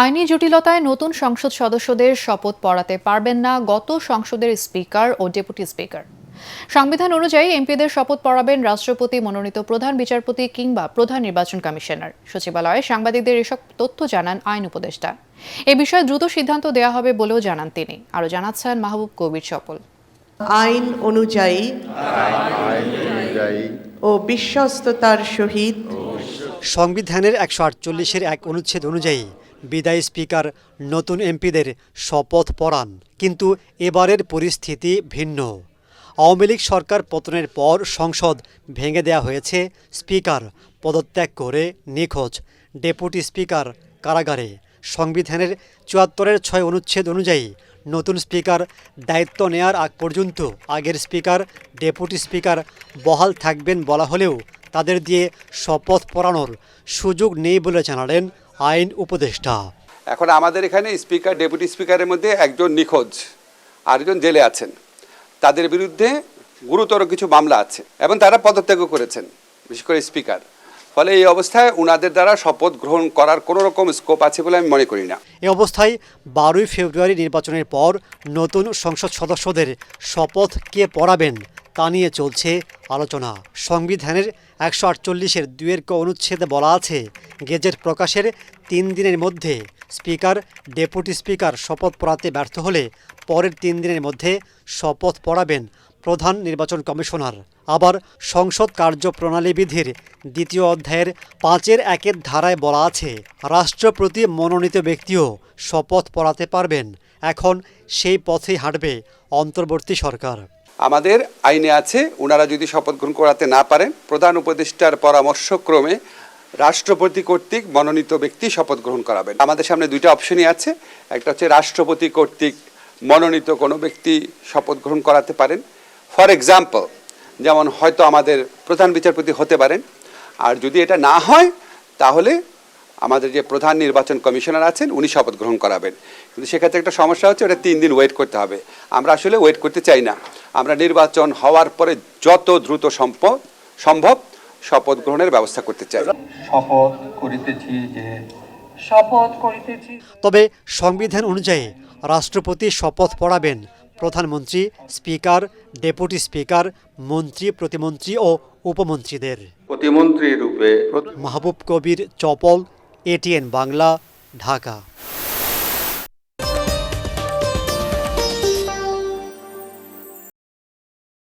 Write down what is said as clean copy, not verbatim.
আইনি জটিলতায় নতুন সংসদ সদস্যদের শপথ পড়াতে পারবেন না গত সংসদের স্পিকার ও ডেপুটি স্পিকার। সংবিধান অনুযায়ী এমপিদের শপথ পড়াবেন রাষ্ট্রপতি মনোনীত প্রধান বিচারপতি কিংবা প্রধান নির্বাচন কমিশনার। সচিবালয়ে সাংবাদিকদের এসব তথ্য জানান আইন উপদেষ্টা। এ বিষয়ে দ্রুত সিদ্ধান্ত দেওয়া হবে বলেও জানান তিনি। আরও জানাচ্ছেন মাহবুব কবির চপল। আইন অনুযায়ী ও বিশ্বস্ততার সহিত সংবিধানের 148-এর এক অনুচ্ছেদ অনুযায়ী বিদায়ী স্পিকার নতুন এমপিদের শপথ পড়ান, কিন্তু এবারের পরিস্থিতি ভিন্ন। আওয়ামী লীগ সরকার পতনের পর সংসদ ভেঙে দেয়া হয়েছে, স্পিকার পদত্যাগ করে নিখোঁজ, ডেপুটি স্পিকার কারাগারে। সংবিধানের 74-এর 6 অনুচ্ছেদ অনুযায়ী নতুন স্পিকার দায়িত্ব নেয়ার আগ পর্যন্ত আগের স্পিকার, ডেপুটি স্পিকার বহাল থাকবেন বলা হলেও তাদের দিয়ে শপথ পড়ানোর সুযোগ নেই বলে জানালেন আইন উপদেষ্টা। এখন আমাদের এখানে স্পিকার, ডেপুটি স্পিকারের মধ্যে একজন নিখোঁজ, আরেকজন জেলে আছেন। তাদের বিরুদ্ধে গুরুতর কিছু মামলা আছে এবং তারা পদত্যাগও করেছেন, বিশেষ করে স্পিকার। ফলে এই অবস্থায় উনাদের দ্বারা শপথ গ্রহণ করার কোনো রকম স্কোপ আছে বলে আমি মনে করি না। এই অবস্থায় 12ই ফেব্রুয়ারি নির্বাচনের পর নতুন সংসদ সদস্যদের শপথ কে পড়াবেন তা নিয়ে চলছে আলোচনা। সংবিধানের 148-এর 2 ক অনুচ্ছেদে বলা আছে, গেজেট প্রকাশের 3 দিনের মধ্যে স্পিকার, ডেপুটি স্পিকার শপথ পড়াতে ব্যর্থ হলে পরের 3 দিনের মধ্যে শপথ পড়াবেন প্রধান নির্বাচন কমিশনার। আবার সংসদ কার্যপ্রণালী বিধির 2য় অধ্যায়ের 5-এর 1 ধারায় বলা আছে, রাষ্ট্রপতি মনোনীত ব্যক্তিও শপথ পড়াতে পারবেন। এখন সেই পথেই হাঁটবে অন্তর্বর্তী সরকার। আমাদের আইনে আছে, ওনারা যদি শপথ গ্রহণ করাতে না পারেন, প্রধান উপদেষ্টার পরামর্শক্রমে রাষ্ট্রপতি কর্তৃক মনোনীত ব্যক্তি শপথ গ্রহণ করাবেন। আমাদের সামনে 2টা অপশনই আছে। একটা হচ্ছে রাষ্ট্রপতি কর্তৃক মনোনীত কোনো ব্যক্তি শপথ গ্রহণ করাতে পারেন। ফর এক্সাম্পল, যেমন হয়তো আমাদের প্রধান বিচারপতি হতে পারেন। আর যদি এটা না হয় তাহলে আমাদের যে প্রধান নির্বাচন কমিশনার আছেন উনি শপথ গ্রহণ করাবেন। কিন্তু সেক্ষেত্রে একটা সমস্যা হচ্ছে, ওটা 3 দিন ওয়েট করতে হবে। আমরা আসলে ওয়েট করতে চাই না। আমরা নির্বাচন হওয়ার পরে যত দ্রুত সম্ভব শপথ গ্রহণের ব্যবস্থা করতে চাই। তবে সংবিধান অনুযায়ী রাষ্ট্রপতি শপথ পড়াবেন প্রধানমন্ত্রী, স্পিকার, ডেপুটি স্পিকার, মন্ত্রী, প্রতিমন্ত্রী ও উপমন্ত্রীদের। প্রতিমন্ত্রী রূপে মাহবুব কবির চপল, ATN বাংলা, ঢাকা।